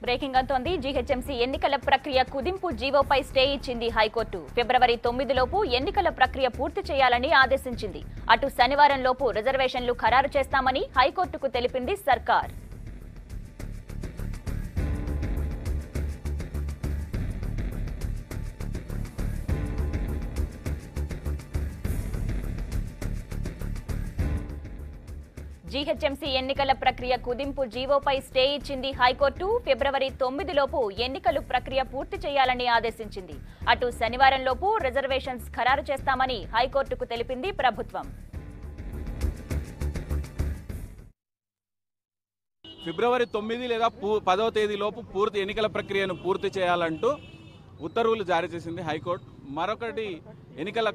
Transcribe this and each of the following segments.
Breaking అంటోంది. GHMC ఎన్నికల ప్రక్రియ కుదింపు జీవోపై స్టే ఇచ్చింది హైకోర్టు. ఫిబ్రవరి 9 లోపు ఎన్నికల ప్రక్రియ పూర్తి చేయాలని ఆదేశించింది. అటు శనివారం లోపు రిజర్వేషన్లు ఖరారు చేస్తామని హైకోర్టుకు తెలిపింది సర్కార్. జీహెచ్ఎంసీ ఎన్నికల ప్రక్రియ కుదింపు జీవోపై స్టే ఇచ్చింది హైకోర్టు. ఫిబ్రవరి 9 లోపు ఎన్నికలు ప్రక్రియ పూర్తి చేయాలని ఆదేశించింది. అటు శనివారం లోపు రిజర్వేషన్స్ ఖరారు చేస్తామని హైకోర్టుకు తెలిపింది ప్రభుత్వం. ఫిబ్రవరి 9 లేదా 10వ తేదీలోపు పూర్తి ఎన్నికల ప్రక్రియను పూర్తి చేయాలంటూ ఉత్తర్వులు జారీ చేసింది హైకోర్టు. మరొకటి ఎన్నికల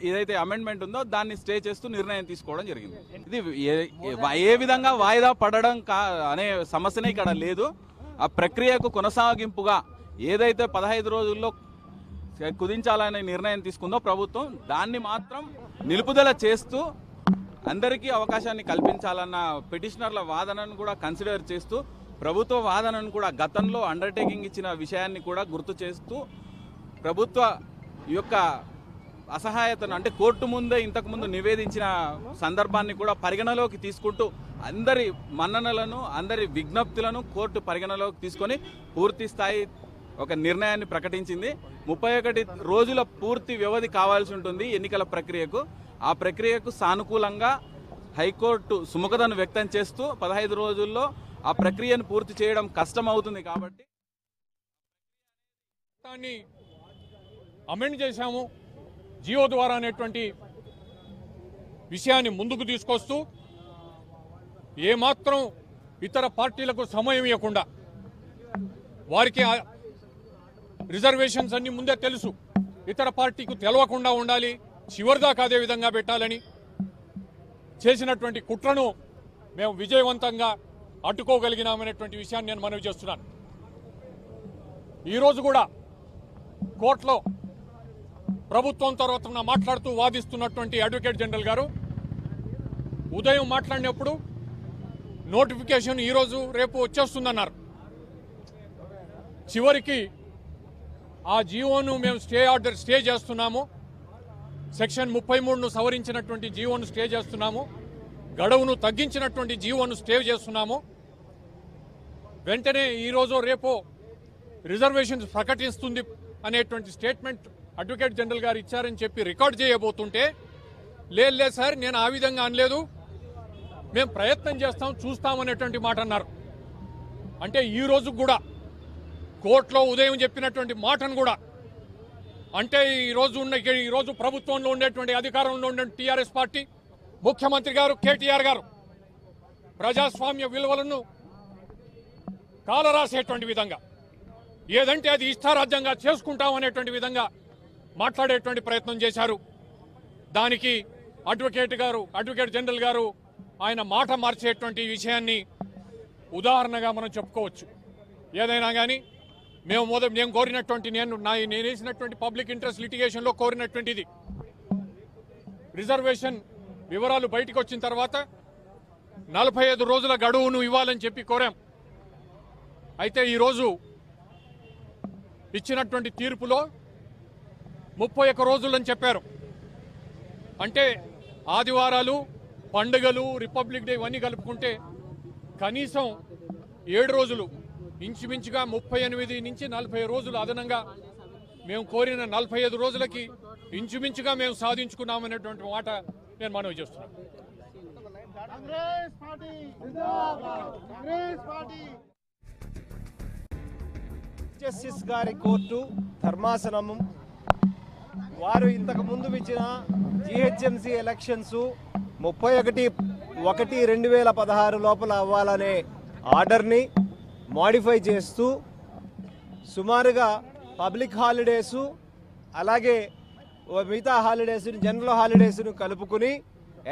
ఏదైతే అమెండ్మెంట్ ఉందో దాన్ని స్టే చేస్తూ నిర్ణయం తీసుకోవడం జరిగింది. ఇది ఏ విధంగా వాయిదా పడడం అనే సమస్యనే ఇక్కడ లేదు. ఆ ప్రక్రియకు కొనసాగింపుగా ఏదైతే 15 రోజుల్లో కుదించాలనే నిర్ణయం తీసుకుందో ప్రభుత్వం, దాన్ని మాత్రం నిలుపుదల చేస్తూ అందరికీ అవకాశాన్ని కల్పించాలన్న పిటిషనర్ల వాదనను కూడా కన్సిడర్ చేస్తూ ప్రభుత్వ వాదనను కూడా గతంలో అండర్టేకింగ్ ఇచ్చిన విషయాన్ని కూడా గుర్తు చేస్తూ ప్రభుత్వ యొక్క అసహాయతను అంటే కోర్టు ముందే ఇంతకుముందు నివేదించిన సందర్భాన్ని కూడా పరిగణలోకి తీసుకుంటూ అందరి మన్ననలను అందరి విజ్ఞప్తులను కోర్టు పరిగణలోకి తీసుకొని పూర్తి స్థాయి ఒక నిర్ణయాన్ని ప్రకటించింది. 31 రోజుల పూర్తి వ్యవధి కావాల్సి ఉంటుంది ఎన్నికల ప్రక్రియకు. ఆ ప్రక్రియకు సానుకూలంగా హైకోర్టు సుముఖతను వ్యక్తం చేస్తూ 15 రోజుల్లో ఆ ప్రక్రియను పూర్తి చేయడం కష్టం అవుతుంది కాబట్టి అమెండ్ చేశాము జియో ద్వారా అనేటువంటి విషయాన్ని ముందుకు తీసుకొస్తూ ఏమాత్రం ఇతర పార్టీలకు సమయం ఇవ్వకుండా వారికి రిజర్వేషన్స్ అన్ని ముందే తెలుసు, ఇతర పార్టీకి తెలవకుండా ఉండాలి, చివరిదాకా అదే విధంగా పెట్టాలని చేసినటువంటి కుట్రను మేము విజయవంతంగా అడ్డుకోగలిగినామనేటువంటి విషయాన్ని నేను మనవి చేస్తున్నాను. ఈరోజు కూడా కోర్టులో ప్రభుత్వం తరఫున మాట్లాడుతూ వాదిస్తున్నటువంటి అడ్వకేట్ జనరల్ గారు ఉదయం మాట్లాడినప్పుడు నోటిఫికేషన్ ఈరోజు రేపు వచ్చేస్తుందన్నారు. చివరికి ఆ జీవోను మేము స్టే చేస్తున్నాము, సెక్షన్ 33ను సవరించినటువంటి జీవోను స్టే చేస్తున్నాము, గడువును తగ్గించినటువంటి జీవోను స్టే చేస్తున్నాము. వెంటనే ఈరోజు రేపు రిజర్వేషన్స్ ప్రకటిస్తుంది అనేటువంటి స్టేట్మెంట్ అడ్వకేట్ జనరల్ గారు ఇచ్చారని చెప్పి రికార్డ్ చేయబోతుంటే లేదు సార్ నేను ఆ విధంగా అనలేదు, మేము ప్రయత్నం చేస్తాం చూస్తామనేటువంటి మాట అన్నారు. అంటే ఈ రోజు కూడా కోర్టులో ఉదయం చెప్పినటువంటి మాటను కూడా అంటే ఈరోజు ప్రభుత్వంలో ఉండేటువంటి అధికారంలో ఉండే టీఆర్ఎస్ పార్టీ ముఖ్యమంత్రి గారు కేటీఆర్ గారు ప్రజాస్వామ్య విలువలను కాలరాసేటువంటి విధంగా ఏదంటే అది ఇష్టారాజ్యంగా చేసుకుంటామనేటువంటి విధంగా మాట్లాడేటువంటి ప్రయత్నం చేశారు. దానికి అడ్వకేట్ జనరల్ గారు ఆయన మాట మార్చేటువంటి విషయాన్ని ఉదాహరణగా మనం చెప్పుకోవచ్చు. ఏదైనా కానీ నేను కోరినటువంటి నేను వేసినటువంటి పబ్లిక్ ఇంట్రెస్ట్ లిటిగేషన్లో కోరినటువంటిది రిజర్వేషన్ వివరాలు బయటకు వచ్చిన తర్వాత 45 రోజుల గడువును ఇవ్వాలని చెప్పి కోరాం. అయితే ఈరోజు ఇచ్చినటువంటి తీర్పులో 31 రోజులని చెప్పారు. అంటే ఆదివారాలు, పండుగలు, రిపబ్లిక్ డే ఇవన్నీ కలుపుకుంటే కనీసం 7 రోజులు, ఇంచుమించుగా 38 నుంచి 40 రోజులు అదనంగా మేము కోరిన 45 రోజులకి ఇంచుమించుగా మేము సాధించుకున్నామనేటువంటి మాట నేను మనవి చేస్తున్నాను. జస్టిస్ గారి కోర్టు ధర్మాసనము వారు ఇంతకు ముందు ఇచ్చిన జీహెచ్ఎంసీ ఎలక్షన్స్ 31/1/2016 లోపల అవ్వాలనే ఆర్డర్ని మాడిఫై చేస్తూ సుమారుగా పబ్లిక్ హాలిడేసు అలాగే మిగతా హాలిడేస్ని జనరల్ హాలిడేస్ను కలుపుకుని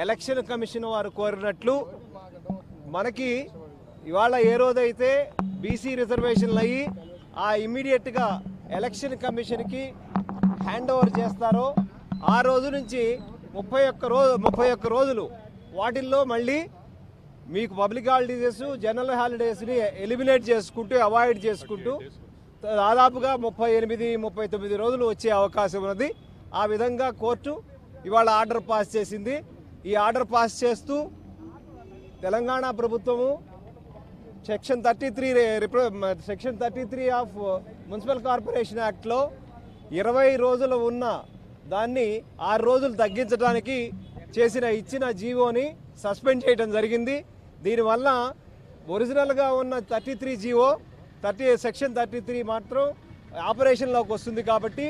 ఎలక్షన్ కమిషన్ వారు కోరినట్లు మనకి ఇవాళ ఏ రోజైతే బీసీ రిజర్వేషన్లు అయ్యి ఆ ఇమ్మీడియట్గా ఎలక్షన్ కమిషన్కి హ్యాండ్ ఓవర్ చేస్తారో ఆ రోజు నుంచి 31 రోజులు వాటిల్లో మళ్ళీ మీకు పబ్లిక్ హాలిడేస్ జనరల్ హాలిడేస్ని ఎలిమినేట్ చేసుకుంటూ అవాయిడ్ చేసుకుంటూ దాదాపుగా 38-39 రోజులు వచ్చే అవకాశం ఉన్నది. ఆ విధంగా కోర్టు ఇవాళ ఆర్డర్ పాస్ చేసింది. ఈ ఆర్డర్ పాస్ చేస్తూ తెలంగాణ ప్రభుత్వము సెక్షన్ 33 ఆఫ్ మున్సిపల్ కార్పొరేషన్ యాక్ట్లో 20 రోజులు ఉన్న దాన్ని 6 రోజులు తగ్గించడానికి ఇచ్చిన జీవోని సస్పెండ్ చేయడం జరిగింది. దీనివల్ల ఒరిజినల్గా ఉన్న 33 జీవో సెక్షన్ 33 మాత్రం ఆపరేషన్లోకి వస్తుంది. కాబట్టి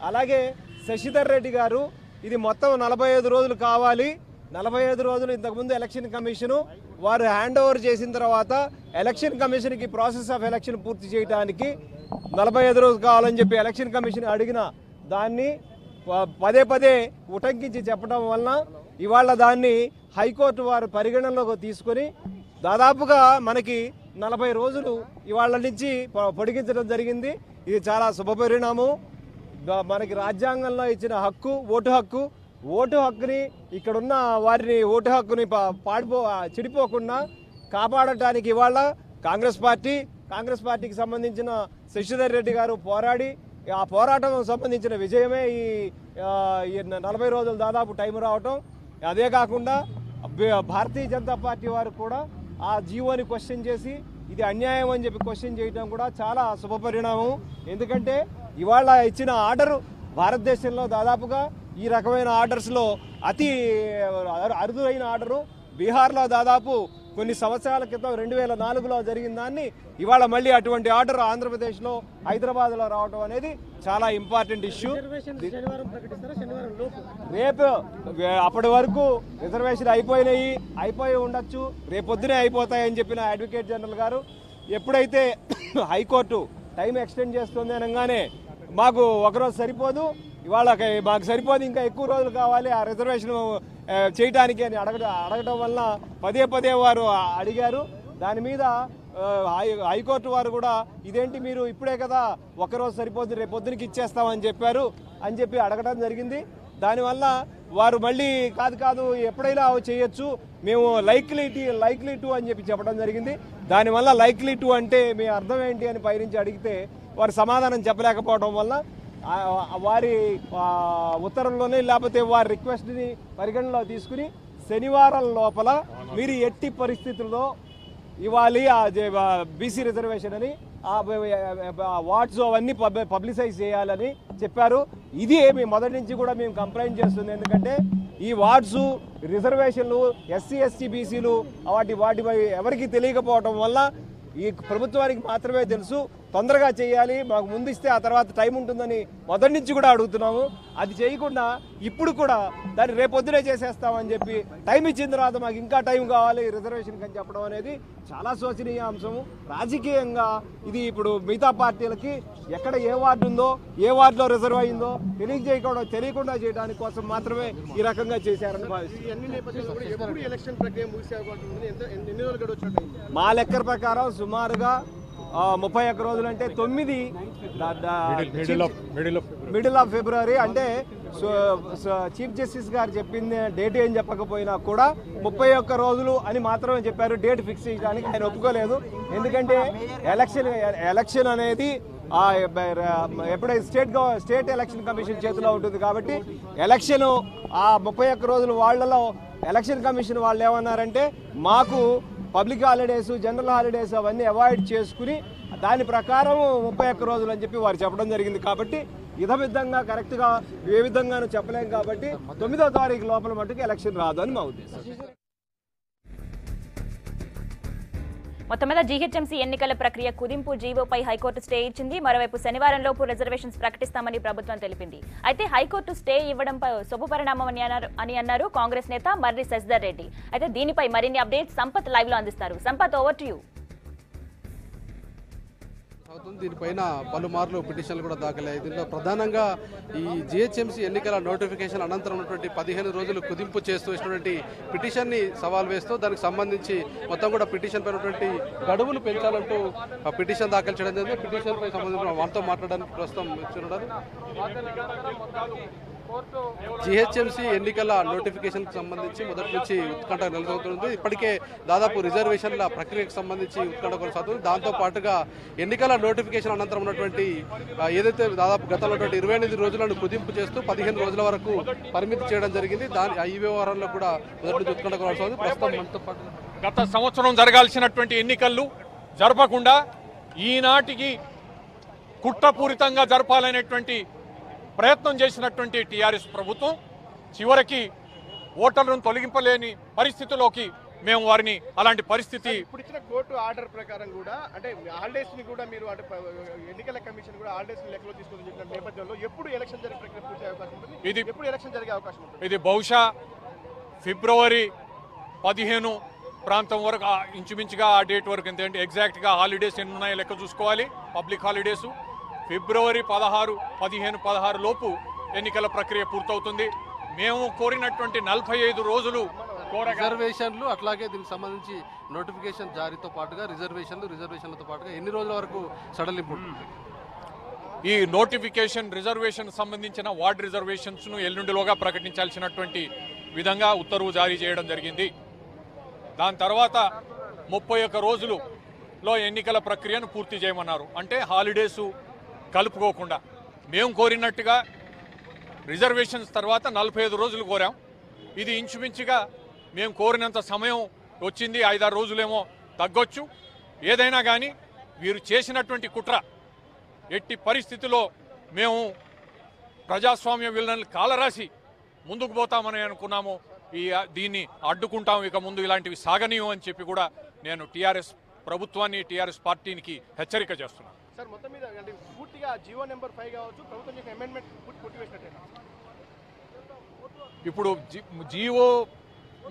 అలాగే శశిధర్ రెడ్డి గారు ఇది మొత్తం 45 రోజులు కావాలి. 45 రోజులు ఇంతకుముందు ఎలక్షన్ కమిషను వారు హ్యాండ్ ఓవర్ చేసిన తర్వాత ఎలక్షన్ కమిషన్కి ప్రాసెస్ ఆఫ్ ఎలక్షన్ పూర్తి చేయడానికి 45 రోజులు కావాలని చెప్పి ఎలక్షన్ కమిషన్ అడిగిన దాన్ని పదే ఉటంకించి చెప్పడం వలన ఇవాళ దాన్ని హైకోర్టు వారు పరిగణనలోకి తీసుకొని దాదాపుగా మనకి 40 రోజులు ఇవాళ నుంచి పొడిగించడం జరిగింది. ఇది చాలా శుభపరిణామం. మనకి రాజ్యాంగంలో ఇచ్చిన హక్కు ఓటు హక్కుని ఇక్కడున్న వారిని ఓటు హక్కుని చెడిపోకుండా కాపాడటానికి ఇవాళ కాంగ్రెస్ పార్టీకి సంబంధించిన శశిధర్ రెడ్డి గారు పోరాడి ఆ పోరాటం సంబంధించిన విజయమే ఈ 40 రోజులు దాదాపు టైం రావటం. అదే కాకుండా భారతీయ జనతా పార్టీ వారు కూడా ఆ జీవోని క్వశ్చన్ చేసి ఇది అన్యాయం అని చెప్పి క్వశ్చన్ చేయడం కూడా చాలా శుభపరిణామం. ఎందుకంటే ఇవాళ ఇచ్చిన ఆర్డరు భారతదేశంలో దాదాపుగా ఈ రకమైన ఆర్డర్స్లో అతి అరుదైన ఆర్డరు. బీహార్లో దాదాపు కొన్ని సంవత్సరాల క్రితం 2004లో జరిగిన దాన్ని ఇవాళ మళ్ళీ అటువంటి ఆర్డర్ ఆంధ్రప్రదేశ్లో హైదరాబాద్లో రావడం అనేది చాలా ఇంపార్టెంట్ ఇష్యూ. రేపు అప్పటి వరకు రిజర్వేషన్ అయిపోయి ఉండొచ్చు, రేపొద్దునే అయిపోతాయని చెప్పిన అడ్వకేట్ జనరల్ గారు ఎప్పుడైతే హైకోర్టు టైం ఎక్స్టెండ్ చేస్తుంది అనగానే మాకు ఒకరోజు సరిపోదు, ఇవాళ మాకు సరిపోదు, ఇంకా ఎక్కువ రోజులు కావాలి ఆ రిజర్వేషన్ చేయటానికి అని అడగడం వల్ల పదే వారు అడిగారు. దాని మీద హైకోర్టు వారు కూడా ఇదేంటి మీరు ఇప్పుడే కదా ఒకరోజు సరిపోతుంది రేపొద్దునికి ఇచ్చేస్తామని చెప్పి అడగడం జరిగింది. దానివల్ల వారు మళ్ళీ కాదు ఎప్పుడైనా చేయొచ్చు, మేము లైక్లీ టు అని చెప్పడం జరిగింది. దానివల్ల లైక్లీ టు అంటే మీ అర్థం ఏంటి అని పైనుంచి అడిగితే వారు సమాధానం చెప్పలేకపోవడం వల్ల వారి ఉత్తరంలోనే లేకపోతే వారి రిక్వెస్ట్ని పరిగణలో తీసుకుని శనివారం లోపల మీరు ఎట్టి పరిస్థితుల్లో ఇవ్వాలి బీసీ రిజర్వేషన్ అని వార్డ్స్ అవన్నీ పబ్లిసైజ్ చేయాలని చెప్పారు. ఇది మొదటి నుంచి కూడా మేము కంప్లైంట్ చేస్తుంది. ఎందుకంటే ఈ వార్డ్స్ రిజర్వేషన్లు ఎస్సీ ఎస్టీ బీసీలు వాటిపై ఎవరికి తెలియకపోవడం వల్ల ఈ ప్రభుత్వానికి మాత్రమే తెలుసు. తొందరగా చేయాలి, మాకు ముందు ఇస్తే ఆ తర్వాత టైం ఉంటుందని మొదటి నుంచి కూడా అడుగుతున్నాము. అది చేయకుండా ఇప్పుడు కూడా దాన్ని రేపొద్దునే చేసేస్తామని చెప్పి టైం ఇచ్చిన తర్వాత మాకు ఇంకా టైం కావాలి రిజర్వేషన్కి అని చెప్పడం అనేది చాలా శోచనీయ అంశము. రాజకీయంగా ఇది ఇప్పుడు మిగతా పార్టీలకి ఎక్కడ ఏ వార్డు ఉందో ఏ వార్డులో రిజర్వ్ అయిందో తెలియకుండా చేయడానికి కోసం మాత్రమే ఈ రకంగా చేశారని మా లెక్కల ప్రకారం సుమారుగా 31 రోజులు అంటే 9 మిడిల్ ఆఫ్ ఫిబ్రవరి అంటే చీఫ్ జస్టిస్ గారు చెప్పిన డేట్ ఏం చెప్పకపోయినా కూడా 31 రోజులు అని మాత్రమే చెప్పారు. డేట్ ఫిక్స్ చేయడానికి ఆయన ఒప్పుకోలేదు. ఎందుకంటే ఎలక్షన్ అనేది ఎప్పుడైతే స్టేట్ ఎలక్షన్ కమిషన్ చేతిలో ఉంటుంది కాబట్టి ఎలక్షన్ ఆ 31 రోజులు వాళ్లలో ఎలక్షన్ కమిషన్ వాళ్ళు ఏమన్నారంటే మాకు పబ్లిక్ హాలిడేస్ జనరల్ హాలిడేస్ అవన్నీ అవాయిడ్ చేసుకుని దాని ప్రకారం 31 రోజులు అని చెప్పి వారు చెప్పడం జరిగింది. కాబట్టి విధంగా కరెక్ట్గా ఏ విధంగానూ చెప్పలేం. కాబట్టి 9వ తారీఖు లోపల మటుకు ఎలక్షన్ రాదు అని మా ఉద్దేశం. మొత్తం మీద జీహెచ్ఎంసీ ఎన్నికల ప్రక్రియ కుదింపు జీవోపై హైకోర్టు స్టే ఇచ్చింది. మరోవైపు శనివారంలోపు రిజర్వేషన్స్ ప్రకటిస్తామని ప్రభుత్వం తెలిపింది. అయితే హైకోర్టు స్టే ఇవ్వడంపై శుభపరిణామం అని అన్నారు కాంగ్రెస్ నేత మర్రి శశిధర్ రెడ్డి. అయితే దీనిపై మరిన్ని అప్డేట్స్ సంపత్ లైవ్ లో అందిస్తారు. Sampath, over to you. దీనిపైన పలుమార్లు పిటిషన్లు కూడా దాఖలయ్యాయి. దీంట్లో ప్రధానంగా ఈ జీహెచ్ఎంసీ ఎన్నికల నోటిఫికేషన్ అనంతరం ఉన్నటువంటి 15 రోజులు కుదింపు చేస్తూ ఇచ్చినటువంటి పిటిషన్ని సవాల్ వేస్తూ దానికి సంబంధించి మొత్తం కూడా పిటిషన్ పైనటువంటి గడువులు పెంచాలంటూ పిటిషన్ దాఖలు చేయడం జరిగింది. పిటిషన్ పై సంబంధించిన వారితో మాట్లాడడానికి ప్రస్తుతం చూడాలి. జీహెచ్ఎంసీ ఎన్నికల నోటిఫికేషన్కి సంబంధించి మొదటి నుంచి ఉత్కంఠ నెలకొంటుంది. ఇప్పటికే దాదాపు రిజర్వేషన్ల ప్రక్రియకు సంబంధించి ఉత్కంఠ కొనసాగుతుంది. దాంతో పాటుగా ఎన్నికల నోటిఫికేషన్ అనంతరం ఉన్నటువంటి ఏదైతే దాదాపు గతంలో 28 రోజులను కుదింపు చేస్తూ 15 రోజుల వరకు పరిమితి చేయడం జరిగింది. ఈ వ్యవహారంలో కూడా మొదటి నుంచి ఉత్కంఠ కొనసాగుతుంది. ప్రస్తుతం మనతో పాటు గత సంవత్సరం జరగాల్సినటువంటి ఎన్నికలు జరపకుండా ఈనాటికి కుట్రపూరితంగా జరపాలనేటువంటి ప్రయత్నం చేసినటువంటి టీఆర్ఎస్ ప్రభుత్వం చివరికి ఓటర్లను తొలగింపలేని పరిస్థితిలోకి మేము వారిని అలాంటి పరిస్థితి ఇప్పుడు ఇచ్చిన కోర్టు ఆర్డర్ ప్రకారం కూడా అంటే హాలిడేస్ ని కూడా మీరు అంటే ఎన్నికల కమిషన్ కూడా హాలిడేస్ ని లెక్కలో తీసుకొని చెప్పిన నేపథ్యంలో ఎప్పుడు ఎలక్షన్ జరిగే ప్రక్రియ పూర్తి అవకాశం ఉంటుంది, ఎప్పుడు ఎలక్షన్ జరిగే అవకాశం ఉంటుంది? ఇది బహుశా ఫిబ్రవరి 15 ప్రాంతం వరకు ఇంచుమించుగా ఆ డేట్ వరకు ఎందుకంటే ఎగ్జాక్ట్గా హాలిడేస్ ఎన్ని ఉన్నాయో లెక్క చూసుకోవాలి. పబ్లిక్ హాలిడేస్ ఫిబ్రవరి 16, 16 లోపు ఎన్నికల ప్రక్రియ పూర్తవుతుంది. మేము కోరినటువంటి 45 రోజులు రిజర్వేషన్లు అట్లాగే దీనికి సంబంధించి నోటిఫికేషన్ జారీతో పాటుగా రిజర్వేషన్లతో పాటుగా ఎన్ని రోజుల వరకు సడలింపు? ఈ నోటిఫికేషన్ రిజర్వేషన్ సంబంధించిన వార్డ్ రిజర్వేషన్స్ ను ఎల్లుండిలోగా ప్రకటించాల్సినటువంటి విధంగా ఉత్తర్వు జారీ చేయడం జరిగింది. దాని తర్వాత 31 రోజులలో ఎన్నికల ప్రక్రియను పూర్తి చేయమన్నారు. అంటే హాలిడేసు కలుపుకోకుండా మేము కోరినట్టుగా రిజర్వేషన్స్ తర్వాత 45 రోజులు కోరాం. ఇది ఇంచుమించుగా మేము కోరినంత సమయం వచ్చింది. 5-6 రోజులేమో తగ్గొచ్చు. ఏదైనా కానీ వీరు చేసినటువంటి కుట్ర ఎట్టి పరిస్థితిలో మేము ప్రజాస్వామ్య విలువలను కాలరాసి ముందుకు పోతామని అనుకున్నాము. దీన్ని అడ్డుకుంటాం, ఇక ముందు ఇలాంటివి సాగనీయం అని చెప్పి కూడా నేను టీఆర్ఎస్ ప్రభుత్వాన్ని టీఆర్ఎస్ పార్టీకి హెచ్చరిక చేస్తున్నాను. సార్ మొత్తం మీద అంటే పూర్తిగా జీవో నెంబర్ 5 కావచ్చు ప్రభుత్వం చేసిన అమెండ్మెంట్ కొట్టివేసినట్టు ఇప్పుడు జీవో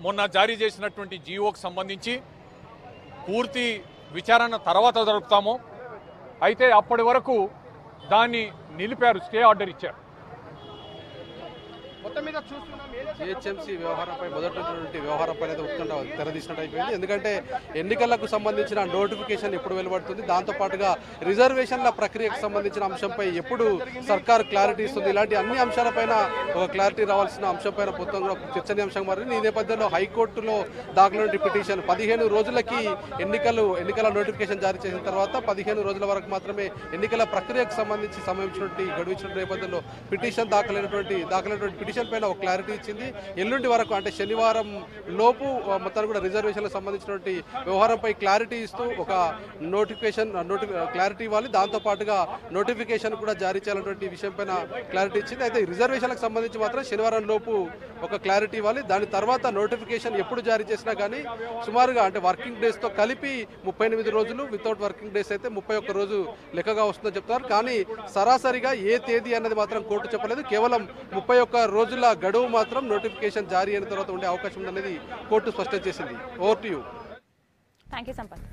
మొన్న జారీ చేసినటువంటి జీవోకి సంబంధించి పూర్తి విచారణ తర్వాత జరుపుతాము. అయితే అప్పటి వరకు దాన్ని నిలిపారు, స్టే ఆర్డర్ ఇచ్చారు. మొత్తం మీద చూస్తున్నాం జిహెచ్ఎంసీ వ్యవహారంపై మొదటి వ్యవహారంపై అయితే ఉత్కంఠ తెరదీసినట్టు అయిపోయింది. ఎందుకంటే ఎన్నికలకు సంబంధించిన నోటిఫికేషన్ ఎప్పుడు వెలువడుతుంది, దాంతోపాటుగా రిజర్వేషన్ల ప్రక్రియకు సంబంధించిన అంశంపై ఎప్పుడు సర్కార్ క్లారిటీ ఇస్తుంది, ఇలాంటి అన్ని అంశాలపైన ఒక క్లారిటీ రావాల్సిన అంశంపైన మొత్తం కూడా చర్చనీయాంశం మారింది. ఈ నేపథ్యంలో హైకోర్టులో దాఖలైన పిటిషన్ 15 రోజులకి ఎన్నికల నోటిఫికేషన్ జారీ చేసిన తర్వాత 15 రోజుల వరకు మాత్రమే ఎన్నికల ప్రక్రియకు సంబంధించి సమయం గడువించిన నేపథ్యంలో పిటిషన్ దాఖలైనటువంటి పిటిషన్ పైన ఒక క్లారిటీ ఇచ్చింది. ఎల్లుండి వరకు అంటే శనివారం లోపు మొత్తాన్ని కూడా రిజర్వేషన్లకు సంబంధించినటువంటి వ్యవహారంపై క్లారిటీ ఇస్తూ ఒక క్లారిటీ ఇవ్వాలి. దాంతో పాటుగా నోటిఫికేషన్ కూడా జారీ చేయాలన్నటువంటి విషయం పైన క్లారిటీ ఇచ్చింది. అయితే రిజర్వేషన్లకు సంబంధించి మాత్రం శనివారం లోపు ఒక క్లారిటీ ఇవ్వాలి. దాని తర్వాత నోటిఫికేషన్ ఎప్పుడు జారీ చేసినా కానీ సుమారుగా అంటే వర్కింగ్ డేస్ తో కలిపి 38 రోజులు, వితౌట్ వర్కింగ్ డేస్ అయితే 31 రోజు లెక్కగా వస్తుందని చెప్తున్నారు. కానీ సరాసరిగా ఏ తేదీ అన్నది మాత్రం కోర్టు చెప్పలేదు. కేవలం 31 రోజుల గడువు మాత్రం నోటిఫికేషన్ జారీ అయిన తర్వాత ఉండే అవకాశం ఉందనేది కోర్టు స్పష్టం చేసింది. Over to you. Thank you Sampath.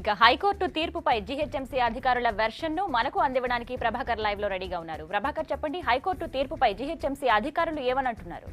ఇక హైకోర్టు తీర్పుపై జీహెచ్ఎంసీ అధికారుల వెర్షన్ ను మనకు అందివ్వడానికి ప్రభాకర్ లైవ్ లో రెడీగా ఉన్నారు. ప్రభాకర్ చెప్పండి, హైకోర్టు తీర్పుపై జీహెచ్ఎంసీ అధికారులు ఏమనంటున్నారు?